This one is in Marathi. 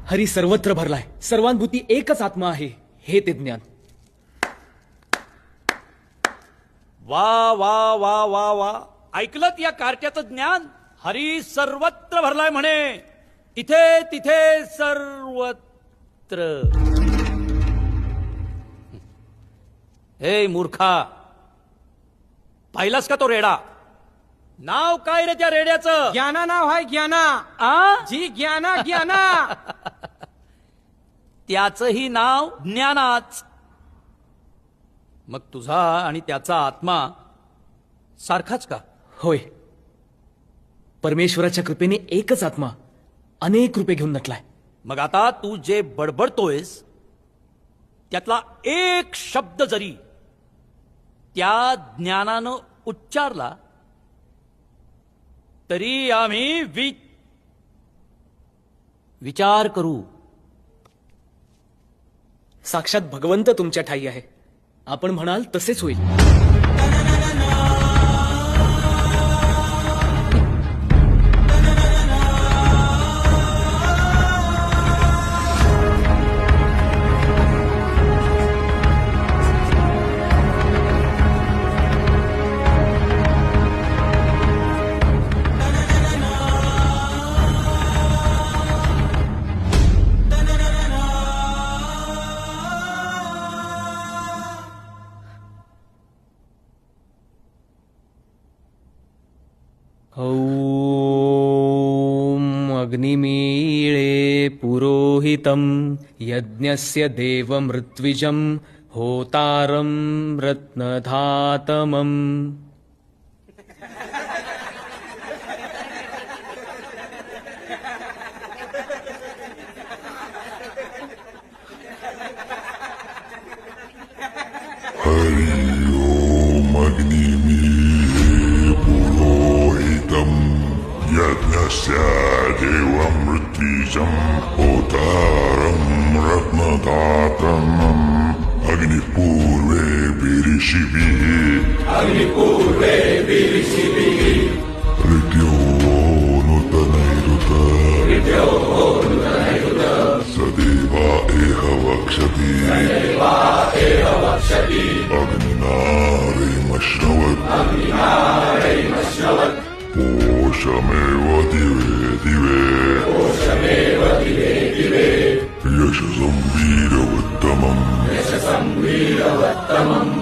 हरी सर्वत्र भरलाय, सर्वांभूती एकच आत्मा आहे, हे ते ज्ञान. वा वा वा वा वा, ऐकलत या कारट्याचं ज्ञान? हरी सर्वत्र भरलाय म्हणे, इथे तिथे सर्वत्र. हे मूर्खा, पाहिलास का तो रेडा? नाव काय रे त्या रेड्याचं? ज्ञाना नाव आहे, ज्ञाना. आ? जी ज्ञाना ज्ञाना. त्याचंही नाव ज्ञानाच. मग तुझा आणि त्याचा आत्मा सारखाच का? होय, परमेश्वराच्या कृपेने एकच आत्मा अनेक रूपे घेऊन नटलाय. मग आता तू जे बडबडतोयस त्यातला एक शब्द जरी त्या ज्ञानानं उच्चारला तरी आम्ही विचार करू. साक्षात भगवंत तुमच्या ठाई आहे, आपण म्हणाल तसेच होईल. ॐ अग्निमीळे पुरोहितं यज्ञस्य देवमृत्विजं होतारं रत्नधातमम्. हरि ओम अग्निमीळे पुरोहितं यज्ञस्य देवमृत्विजं होतारं रत्नदातमम्. अग्निपूर्वे ऋषिभिः ऋत्यो नूतनैरुत सदेवा एह वक्षति अग्निनारेमश्नवत् पोषमेव दिवे दिवे यशसं वीरवत्तमम्